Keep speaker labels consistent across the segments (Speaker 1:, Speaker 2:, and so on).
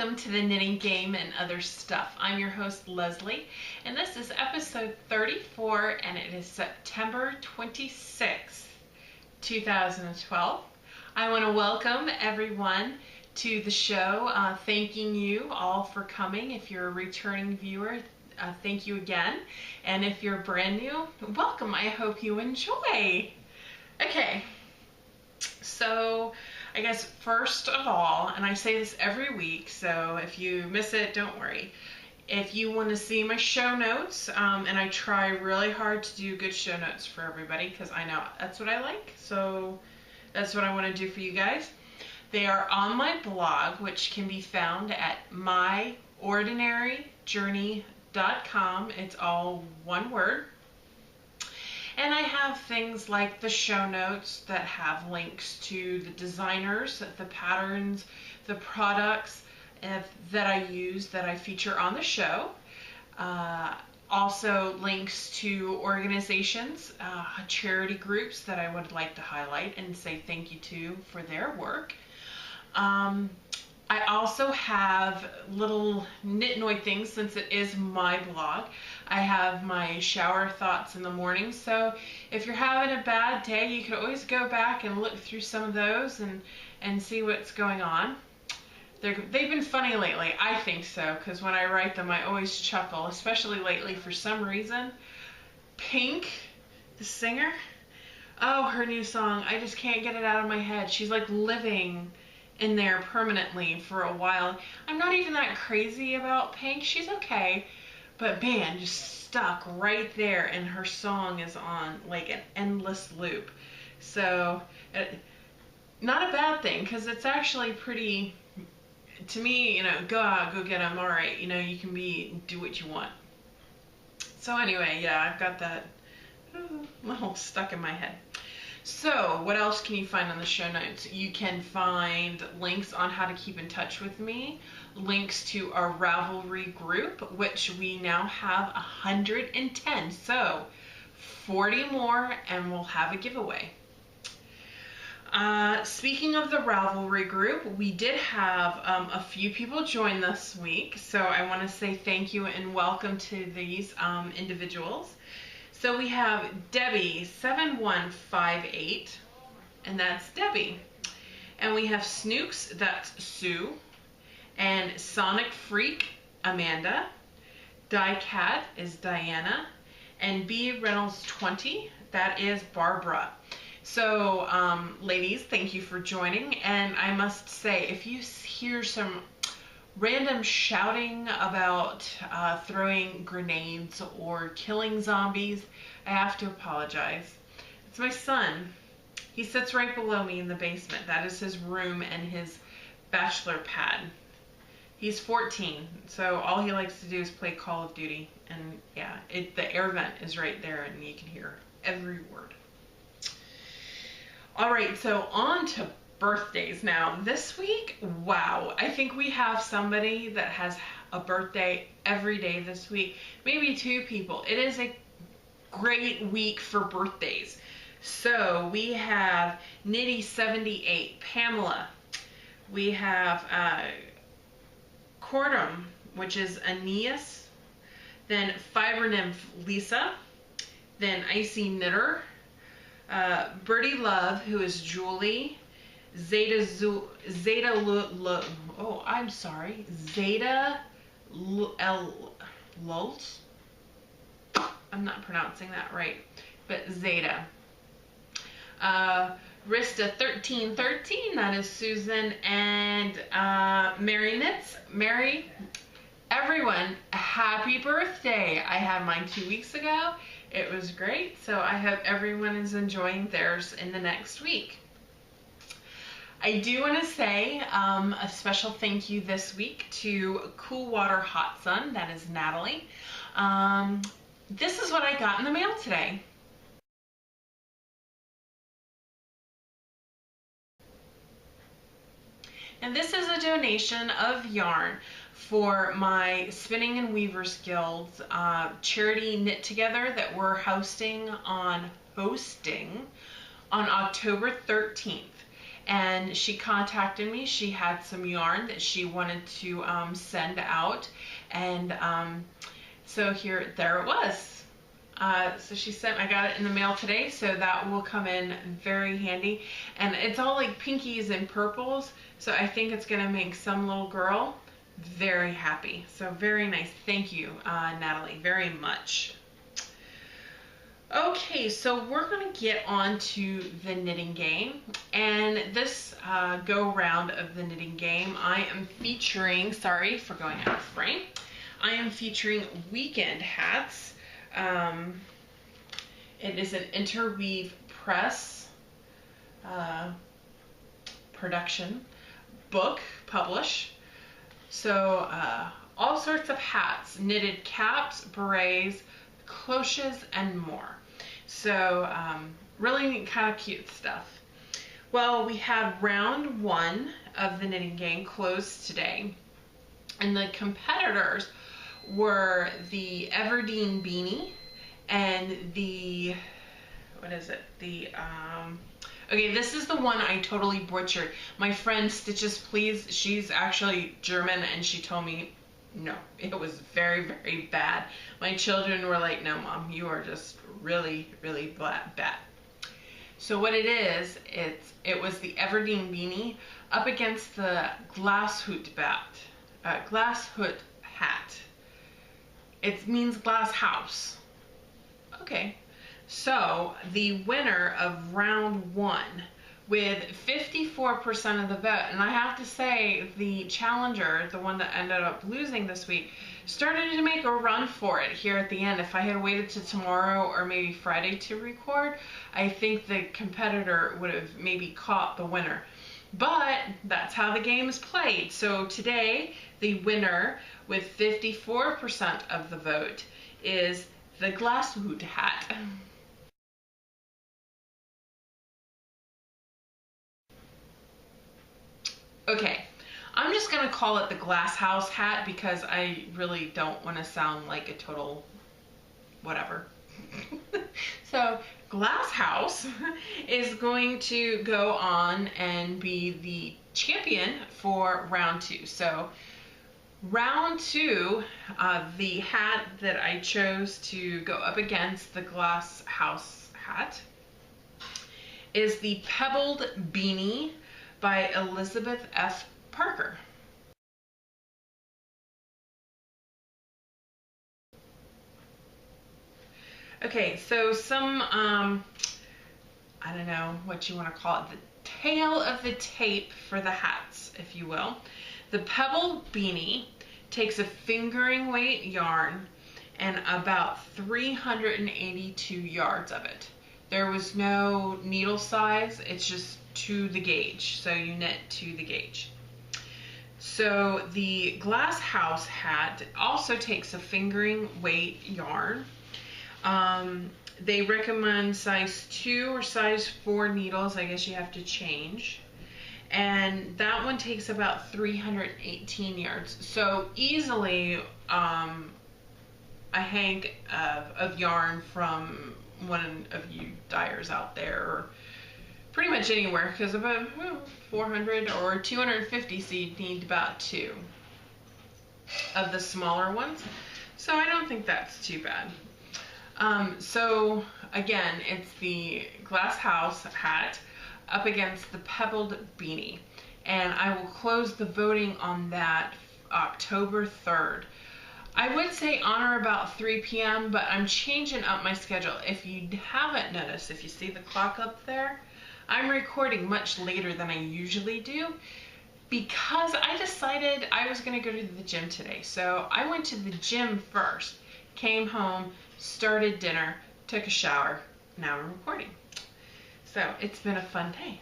Speaker 1: welcome to the Knitting Game and Other Stuff. I'm your host, Leslie, and this is episode 34, and it is September 26th, 2012. I want to welcome everyone to the show, thanking you all for coming. If you're a returning viewer, thank you again. And if you're brand new, welcome. I hope you enjoy. Okay, so I guess first of all, and I say this every week, so if you miss it, don't worry. If you want to see my show notes, and I try really hard to do good show notes for everybody because I know that's what I like, so that's what I want to do for you guys. They are on my blog, which can be found at myordinaryjourney.com. It's all one word. And I have things like the show notes that have links to the designers, the patterns, the products that I use, that I feature on the show. Also links to organizations, charity groups that I would like to highlight and say thank you to for their work. I also have little Knitnoid things since it is my blog. I have my shower thoughts in the morning, so if you're having a bad day, you can always go back and look through some of those and see what's going on. They've been funny lately, I think so, because when I write them, I always chuckle, especially lately for some reason. Pink, the singer, oh, her new song, I just can't get it out of my head. She's like living in there permanently for a while. I'm not even that crazy about Pink. She's okay, but man, just stuck right there, and her song is on like an endless loop. So not a bad thing, because it's actually pretty, to me, you know, go out, go get them, all right, you know, you can do what you want. So anyway, yeah, I've got that little stuck in my head. So, what else can you find on the show notes? You can find links on how to keep in touch with me, links to our Ravelry group, which we now have 110. So, 40 more and we'll have a giveaway. Speaking of the Ravelry group, we did have a few people join this week, so I want to say thank you and welcome to these individuals. So we have Debbie7158, and that's Debbie. And we have Snooks, that's Sue. And Sonic Freak, Amanda. DieCat is Diana. And B Reynolds 20, that is Barbara. So, ladies, thank you for joining. And I must say, if you hear some random shouting about throwing grenades or killing zombies, I have to apologize. It's my son. He sits right below me in the basement. That is his room and his bachelor pad. He's 14, so all he likes to do is play Call of Duty. And yeah, the air vent is right there and you can hear every word. All right, so on to birthdays now. This week, wow, I think we have somebody that has a birthday every day this week, maybe two people. It is a great week for birthdays. So we have Nitty78, Pamela. We have Cordum, which is Aeneas. Then Fiber Nymph, Lisa. Then Icy Knitter. Birdie Love, who is Julie. Zeta Lult. I'm not pronouncing that right, but Zeta. Rista 1313, that is Susan, and Mary Knits. Mary, everyone, happy birthday. I had mine 2 weeks ago. It was great, so I hope everyone is enjoying theirs in the next week. I do want to say a special thank you this week to Cool Water Hot Sun, that is Natalie. This is what I got in the mail today. And this is a donation of yarn for my Spinning and Weavers Guild's charity knit together that we're hosting on October 13th. and she contacted me. She had some yarn that she wanted to send out, and so there it was. So I got it in the mail today, so that will come in very handy. And it's all like pinkies and purples, so I think it's gonna make some little girl very happy. So very nice. Thank you, Natalie, very much. Okay, so we're gonna get on to the knitting game, and this go round of the knitting game, I am featuring, sorry for going out of frame, I am featuring weekend hats. It is an Interweave Press production book publish. So all sorts of hats, knitted caps, berets, cloches, and more. So really kind of cute stuff. Well, we had round 1 of the knitting game closed today, and the competitors were the Everdeen beanie and the, what is it? Okay, this is the one I totally butchered. My friend Stitches Please, she's actually German, and she told me, no, it was very, very bad. My children were like, no, Mom, you are just really, really bad. So what it is, it was the Everdeen beanie up against the Glashütte hat. It means glass house. Okay, so the winner of round 1 with 54% of the vote, and I have to say the challenger, the one that ended up losing this week, started to make a run for it here at the end. If I had waited to tomorrow or maybe Friday to record, I think the competitor would have maybe caught the winner. But that's how the game is played. So today, the winner with 54% of the vote is the Glashütte hat. Okay, I'm just gonna call it the Glass House hat because I really don't want to sound like a total whatever. So Glass House is going to go on and be the champion for round 2. So round 2, the hat that I chose to go up against the Glass House hat is the Pebbled Beanie by Elizabeth F. Parker. Okay, so some, I don't know what you want to call it, the tail of the tape for the hats, if you will. The Pebbled Beanie takes a fingering weight yarn and about 382 yards of it. There was no needle size, it's just to the gauge, so you knit to the gauge. So the Glass House hat also takes a fingering weight yarn. They recommend size 2 or size 4 needles. I guess you have to change. And that one takes about 318 yards. So easily a hank of yarn from one of you dyers out there, or pretty much anywhere, because about 400 or 250, so you'd need about 2 of the smaller ones. So I don't think that's too bad. So again, it's the Glass House hat up against the Pebbled Beanie, and I will close the voting on that October 3rd. I would say on or about 3 p.m., but I'm changing up my schedule. If you haven't noticed, if you see the clock up there, I'm recording much later than I usually do because I decided I was going to go to the gym today. So I went to the gym first, came home, started dinner, took a shower, now I'm recording. So it's been a fun day.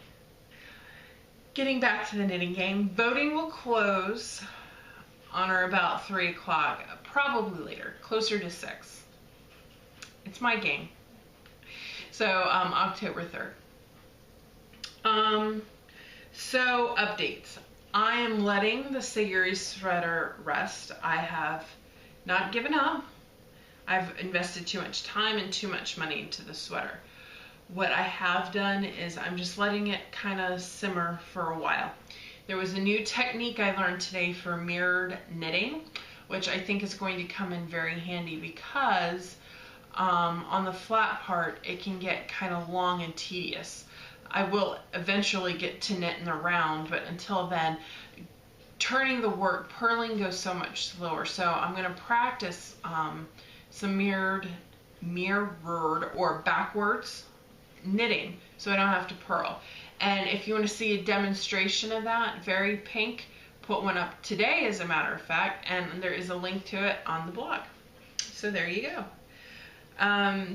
Speaker 1: Getting back to the knitting game, voting will close on or about 3 o'clock, probably later, closer to 6. It's my game. So October 3rd. So updates. I am letting the Sayuri sweater rest. I have not given up. I've invested too much time and too much money into the sweater. what I have done is I'm just letting it kind of simmer for a while. There was a new technique I learned today for mirrored knitting, which I think is going to come in very handy because on the flat part it can get kind of long and tedious. I will eventually get to knit in the round, but until then, turning the work, purling goes so much slower. So I'm going to practice some mirrored or backwards knitting so I don't have to purl. And if you want to see a demonstration of that, very pink, put one up today as a matter of fact, and there is a link to it on the blog. So there you go.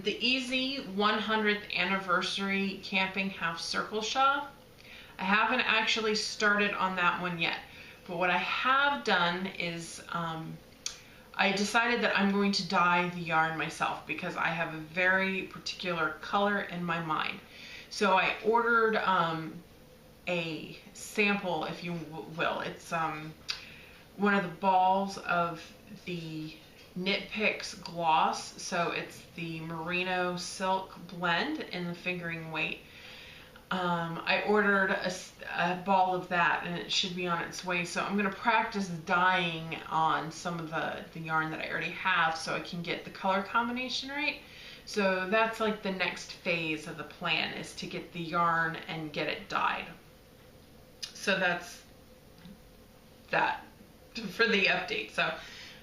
Speaker 1: The Easy 100th Anniversary Camping Half Circle Shawl. I haven't actually started on that one yet, but what I have done is I decided that I'm going to dye the yarn myself because I have a very particular color in my mind. So I ordered a sample, if you will. It's one of the balls of the Knit Picks gloss. So it's the merino silk blend in the fingering weight. I ordered a ball of that and it should be on its way. So I'm going to practice dyeing on some of the yarn that I already have so I can get the color combination right. So that's like the next phase of the plan, is to get the yarn and get it dyed. So that's that for the update. So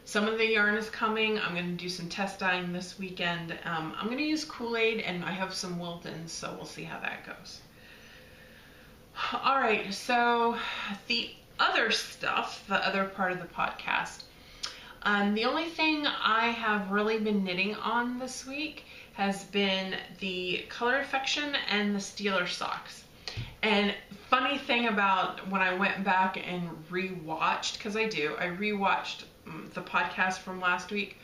Speaker 1: some of the yarn is coming. I'm going to do some test dyeing this weekend. I'm going to use Kool-Aid and I have some Wiltons, so we'll see how that goes. All right, so the other stuff, the other part of the podcast, the only thing I have really been knitting on this week has been the Color Affection and the Steeler socks. And funny thing about when I went back and rewatched, because I rewatched the podcast from last week.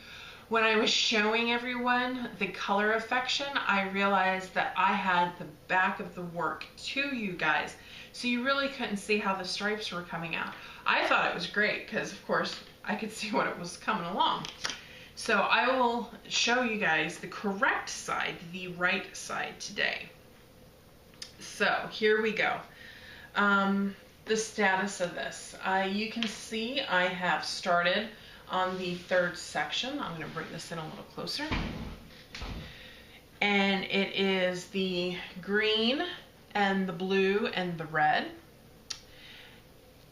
Speaker 1: When I was showing everyone the Color Affection, I realized that I had the back of the work to you guys. So you really couldn't see how the stripes were coming out. I thought it was great because, of course, I could see what it was coming along. So I will show you guys the correct side, the right side today. So here we go. The status of this. You can see I have started on the third section. I'm going to bring this in a little closer. And it is the green and the blue and the red.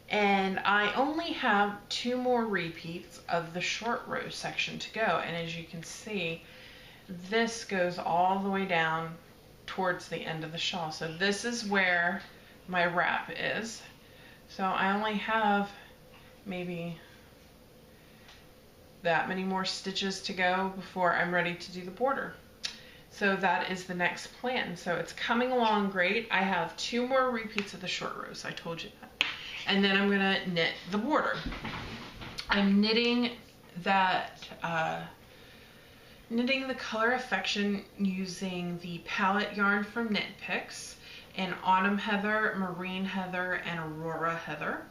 Speaker 1: And I only have 2 more repeats of the short row section to go. And as you can see, this goes all the way down towards the end of the shawl. So this is where my wrap is. So I only have maybe that many more stitches to go before I'm ready to do the border. So that is the next plan. So it's coming along great. I have 2 more repeats of the short rows. I told you that. And then I'm going to knit the border. I'm knitting that, knitting the Color Affection using the palette yarn from Knit Picks in Autumn Heather, Marine Heather, and Aurora Heather.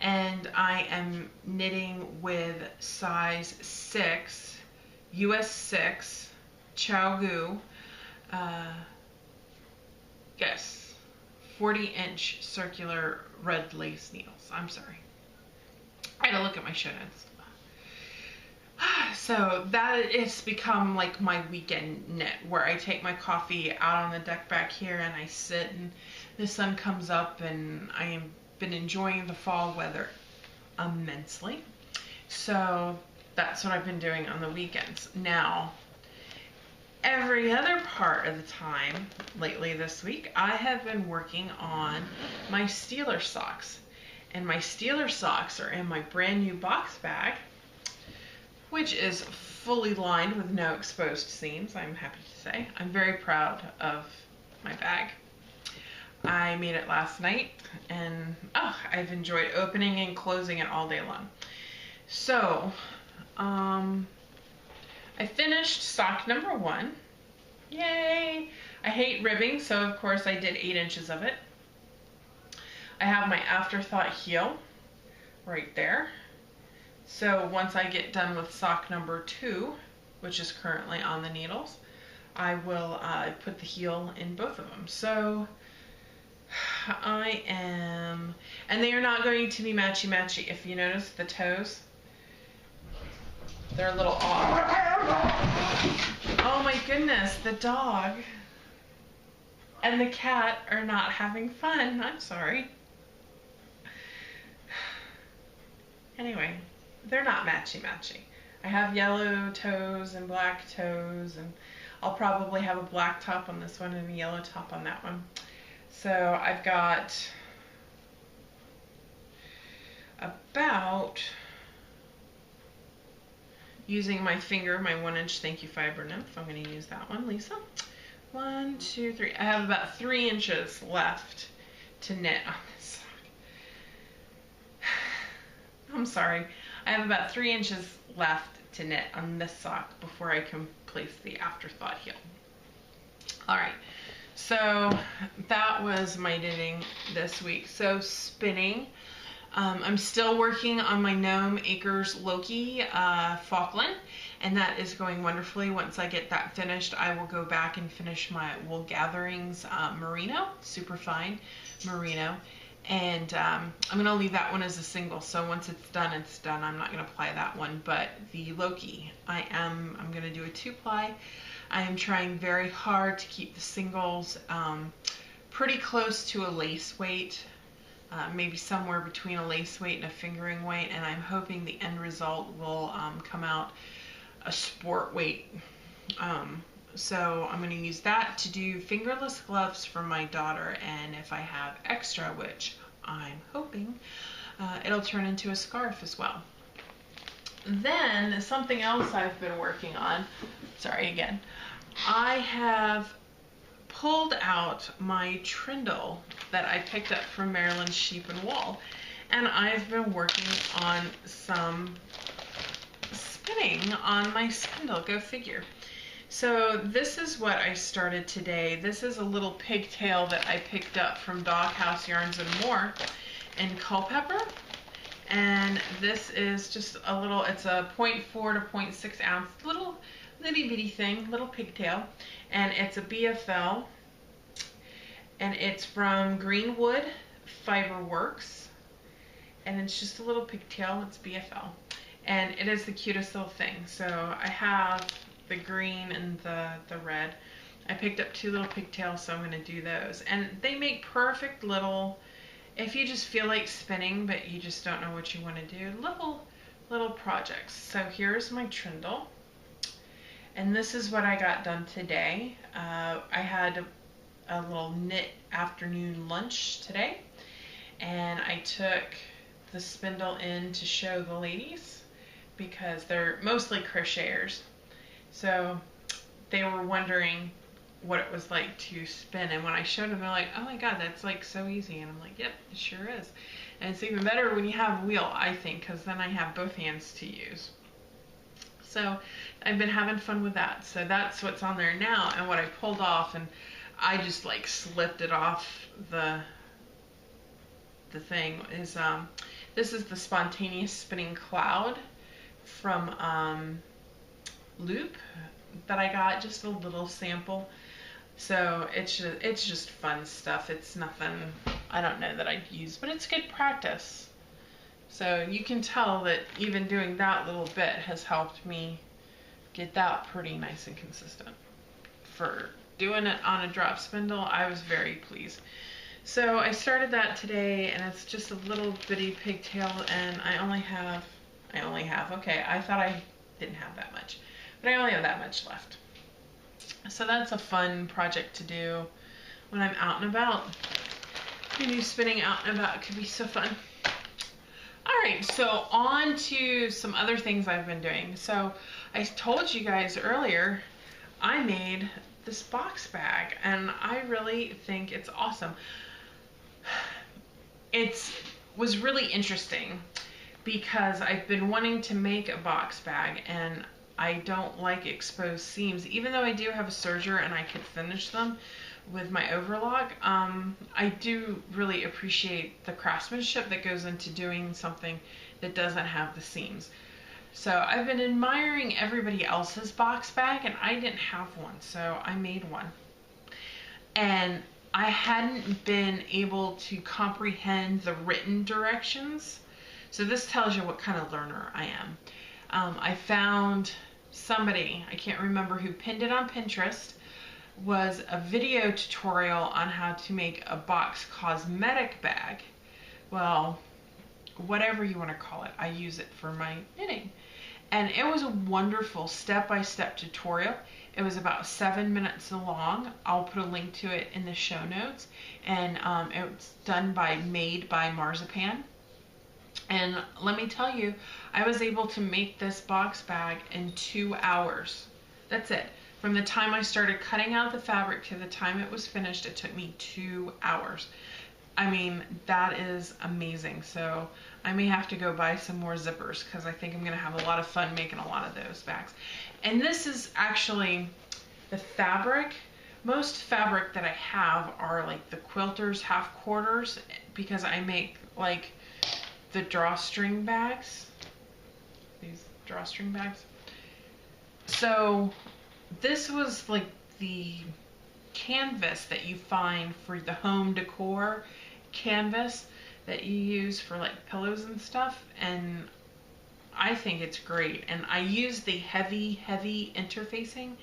Speaker 1: And I am knitting with size 6, US 6, ChiaoGoo, yes, 40-inch circular red lace needles. I'm sorry. I had to look at my show notes. So that has become like my weekend knit, where I take my coffee out on the deck back here and I sit and the sun comes up, and I have been enjoying the fall weather immensely. So that's what I've been doing on the weekends. Now, every other part of the time lately this week, I have been working on my Steeler socks. And my Steeler socks are in my brand new box bag, which is fully lined with no exposed seams, I'm happy to say. I'm very proud of my bag. I made it last night, and I've enjoyed opening and closing it all day long. So, I finished sock number 1. Yay! I hate ribbing, so of course I did 8 inches of it. I have my afterthought heel right there. So once I get done with sock number 2, which is currently on the needles, I will put the heel in both of them. So I am, and they are not going to be matchy-matchy. If you notice the toes, they're a little off. Oh my goodness, the dog and the cat are not having fun. I'm sorry. Anyway, they're not matchy-matchy. I have yellow toes and black toes, and I'll probably have a black top on this one and a yellow top on that one. So I've got about, using my finger, my 1-inch Thank You Fiber Nymph, I'm going to use that one, Lisa. 1, 2, 3. I have about 3 inches left to knit on this sock. I'm sorry. I have about 3 inches left to knit on this sock before I can place the Afterthought heel. Alright, so that was my knitting this week. So spinning, I'm still working on my Gnome Acres Loki Falkland, and that is going wonderfully. Once I get that finished, I will go back and finish my Wool Gatherings Merino, super fine Merino. And I'm going to leave that one as a single, so once it's done, it's done. I'm not going to apply that one, but the Loki, I'm going to do a 2-ply. I am trying very hard to keep the singles pretty close to a lace weight, maybe somewhere between a lace weight and a fingering weight, and I'm hoping the end result will come out a sport weight. So I'm going to use that to do fingerless gloves for my daughter, and if I have extra, which I'm hoping, it'll turn into a scarf as well. Then something else I've been working on, sorry again, I have pulled out my trindle that I picked up from Maryland Sheep and Wool, and I've been working on some spinning on my spindle, go figure. So this is what I started today. This is a little pigtail that I picked up from Doghouse Yarns and More in Culpeper. And this is just a little, it's a 0.4 to 0.6 ounce, little itty bitty thing, little pigtail. And it's a BFL. And it's from Greenwood Fiber Works. And it's just a little pigtail, it's BFL. And it is the cutest little thing. So I have the green and the red. I picked up 2 little pigtails, so I'm going to do those. And they make perfect little, if you just feel like spinning, but you just don't know what you want to do, little projects. So here's my trindle. And this is what I got done today. I had a little knit afternoon lunch today. And I took the spindle in to show the ladies because they're mostly crocheters. So they were wondering what it was like to spin, and when I showed them, they're like, oh my god, that's like so easy. And I'm like, yep, it sure is. And it's even better when you have a wheel, I think, because then I have both hands to use. So I've been having fun with that. So that's what's on there now, and what I pulled off, and I just like slipped it off the thing, is this is the Spontaneous Spinning Cloud from Loop that I got, just a little sample. So it's just fun stuff. It's nothing I don't know that I'd use, but it's good practice. So you can tell that even doing that little bit has helped me get that pretty nice and consistent. For doing it on a drop spindle, I was very pleased. So I started that today, and it's just a little bitty pigtail, and I only have, okay, I thought I didn't have that much, but I only have that much left. So that's a fun project to do when I'm out and about. Maybe spinning out and about could be so fun. Alright, so on to some other things I've been doing. So I told you guys earlier, I made this box bag, and I really think it's awesome. It was really interesting because I've been wanting to make a box bag, and I don't like exposed seams. Even though I do have a serger and I could finish them with my overlock, I do really appreciate the craftsmanship that goes into doing something that doesn't have the seams. So I've been admiring everybody else's box bag, and I didn't have one, so I made one. And I hadn't been able to comprehend the written directions. So this tells you what kind of learner I am. I found somebody, I can't remember who pinned it on Pinterest, was a video tutorial on how to make a box cosmetic bag. Well, whatever you want to call it, I use it for my knitting. And it was a wonderful step-by-step tutorial. It was about 7 minutes long. I'll put a link to it in the show notes. And it's done by Made by Marzipan. And let me tell you, I was able to make this box bag in 2 hours. That's it. From the time I started cutting out the fabric to the time it was finished, it took me 2 hours. I mean, that is amazing. So I may have to go buy some more zippers because I think I'm going to have a lot of fun making a lot of those bags. And this is actually the fabric. Most fabric that I have are like the quilters half quarters, because I make like the drawstring bags. These drawstring bags. So this was like the canvas that you find for the home decor canvas that you use for like pillows and stuff, and I think it's great. And I use the heavy interfacing,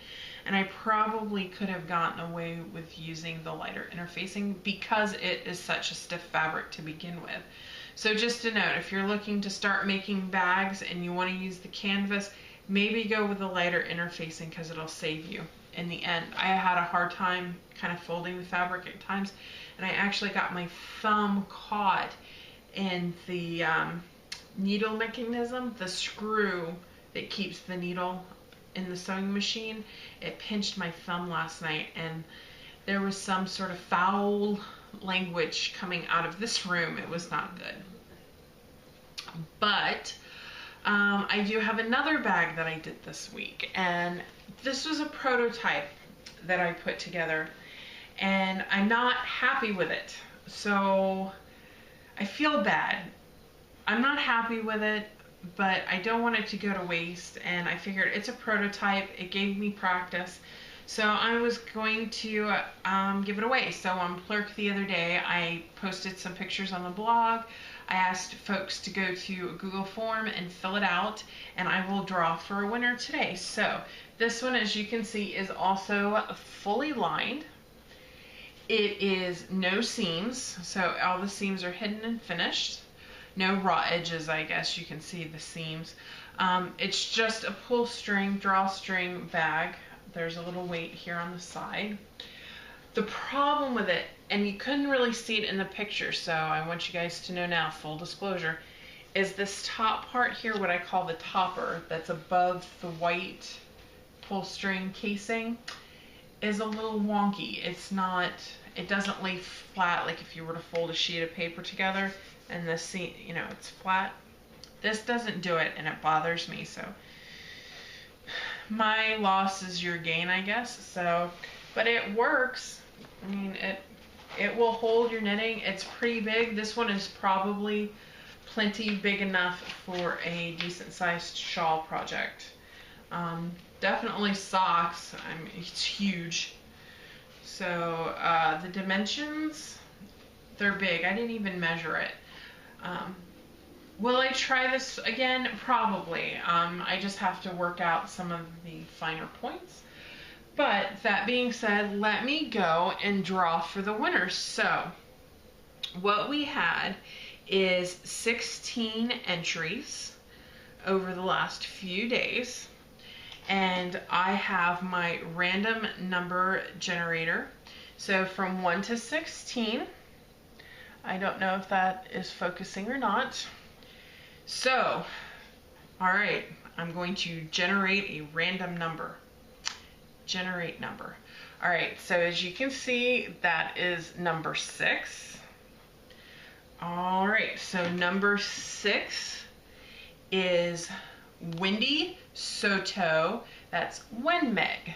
Speaker 1: and I probably could have gotten away with using the lighter interfacing because it is such a stiff fabric to begin with. So just a note, if you're looking to start making bags and you want to use the canvas, maybe go with the lighter interfacing because it'll save you in the end. I had a hard time kind of folding the fabric at times, and I actually got my thumb caught in the needle mechanism, the screw that keeps the needle in the sewing machine. It pinched my thumb last night, and there was some sort of foul language coming out of this room. It was not good. But I do have another bag that I did this week, and this was a prototype that I put together, and I'm not happy with it. So I feel bad. I'm not happy with it, but I don't want it to go to waste, and I figured it's a prototype. It gave me practice. So I was going to give it away. So on Plurk the other day, I posted some pictures on the blog. I asked folks to go to a Google form and fill it out, and I will draw for a winner today. So this one, as you can see, is also fully lined. It is no seams, so all the seams are hidden and finished. No raw edges, I guess you can see the seams. It's just a pull string, drawstring bag. There's a little weight here on the side. The problem with it, and you couldn't really see it in the picture, so I want you guys to know now, full disclosure, is this top part here, what I call the topper, that's above the white pull string casing, is a little wonky. It's not, it doesn't lay flat like if you were to fold a sheet of paper together and the seam, you know, it's flat. This doesn't do it, and it bothers me, so my loss is your gain, I guess. So, but it works. I mean, it will hold your knitting. It's pretty big. This one is probably plenty big enough for a decent sized shawl project. Definitely socks. I mean, it's huge. So the dimensions, they're big. I didn't even measure it. Will I try this again? Probably. I just have to work out some of the finer points. But that being said, let me go and draw for the winners. So what we had is 16 entries over the last few days. And I have my random number generator. So from 1 to 16. I don't know if that is focusing or not. So, all right, I'm going to generate a random number. Generate number. All right, so as you can see, that is number 6. All right, so number 6 is Wendy Soto. That's Wenmeg.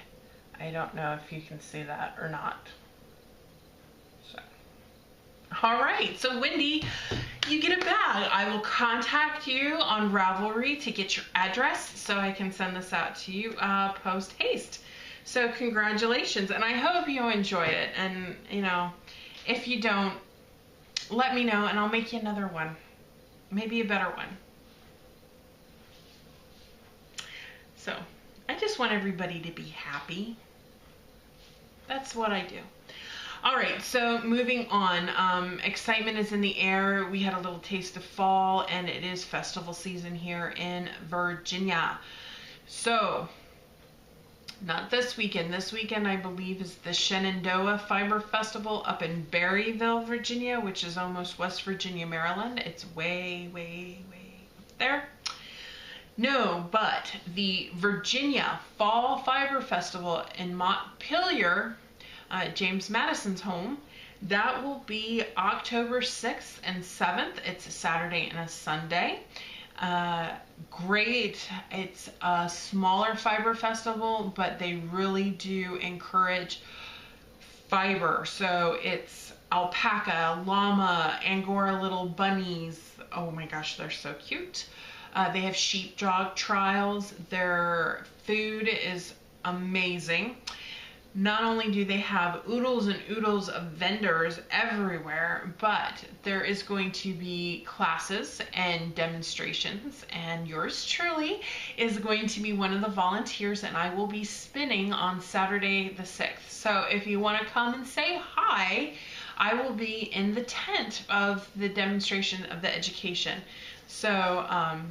Speaker 1: I don't know if you can see that or not. So, All right, so Wendy, you get a bag. I will contact you on Ravelry to get your address so I can send this out to you post haste. So congratulations, and I hope you enjoyed it. And if you don't, let me know and I'll make you another one, maybe a better one. So I just want everybody to be happy. That's what I do. All right, so moving on. Excitement is in the air. We had a little taste of fall, and it is festival season here in Virginia. So, not this weekend. This weekend, I believe, is the Shenandoah Fiber Festival up in Berryville, Virginia, which is almost West Virginia, Maryland. It's way, way, way up there. No, but the Virginia Fall Fiber Festival in Montpelier, James Madison's home, that will be October 6th and 7th. It's a Saturday and a Sunday. Great. It's a smaller fiber festival, but they really do encourage fiber. So it's alpaca, llama, Angora little bunnies. Oh my gosh, they're so cute. They have sheepdog trials. Their food is amazing. Not only do they have oodles and oodles of vendors everywhere, but there is going to be classes and demonstrations, and yours truly is going to be one of the volunteers, and I will be spinning on Saturday the 6th. So if you want to come and say hi, I will be in the tent of the demonstration of the education. So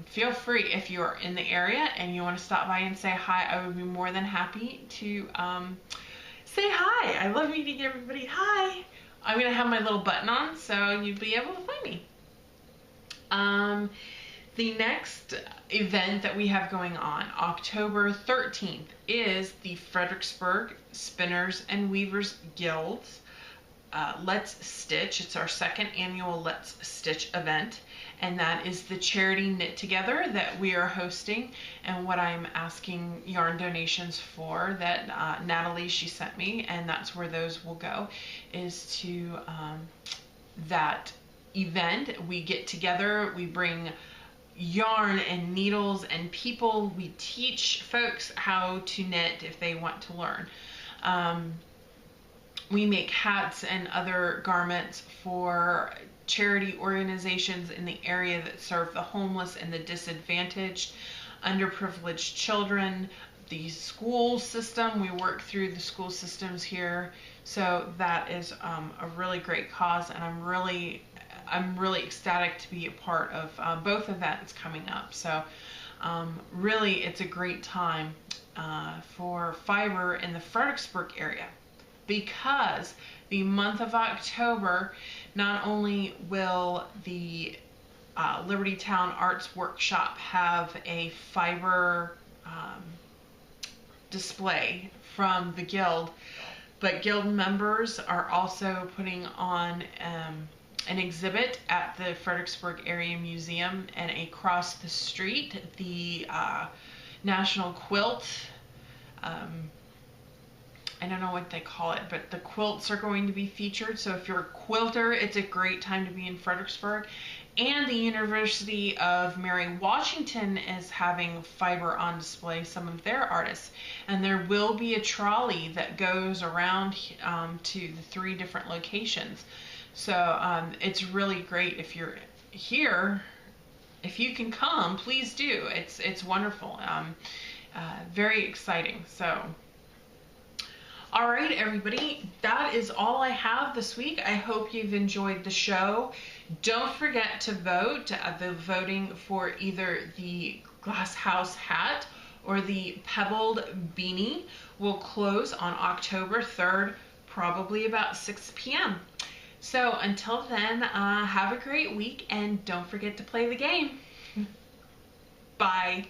Speaker 1: feel free, if you're in the area and you want to stop by and say hi, I would be more than happy to say hi. I love meeting everybody. Hi. I'm going to have my little button on so you'll be able to find me. The next event that we have going on, October 13th, is the Fredericksburg Spinners and Weavers Guild's Let's Stitch. It's our second annual Let's Stitch event, and that is the charity knit together that we are hosting. And what I'm asking yarn donations for, that Natalie, she sent me, and that's where those will go, is to that event. We get together, we bring yarn and needles and people. We teach folks how to knit if they want to learn. We make hats and other garments for charity organizations in the area that serve the homeless and the disadvantaged, underprivileged children, the school system. We work through the school systems here. So that is a really great cause, and I'm really ecstatic to be a part of both events coming up. So really, it's a great time for fiber in the Fredericksburg area, because the month of October, not only will the Liberty Town Arts Workshop have a fiber display from the Guild, but Guild members are also putting on an exhibit at the Fredericksburg Area Museum, and across the street, the National Quilt, I don't know what they call it, but the quilts are going to be featured. So if you're a quilter, it's a great time to be in Fredericksburg. And the University of Mary Washington is having fiber on display, some of their artists. And there will be a trolley that goes around to the 3 different locations. So it's really great if you're here. If you can come, please do. It's wonderful. Very exciting. So, all right, everybody, that is all I have this week. I hope you've enjoyed the show. Don't forget to vote. The voting for either the Glass House hat or the Pebbled beanie will close on October 3rd, probably about 6 p.m. So until then, have a great week, and don't forget to play the game. Bye.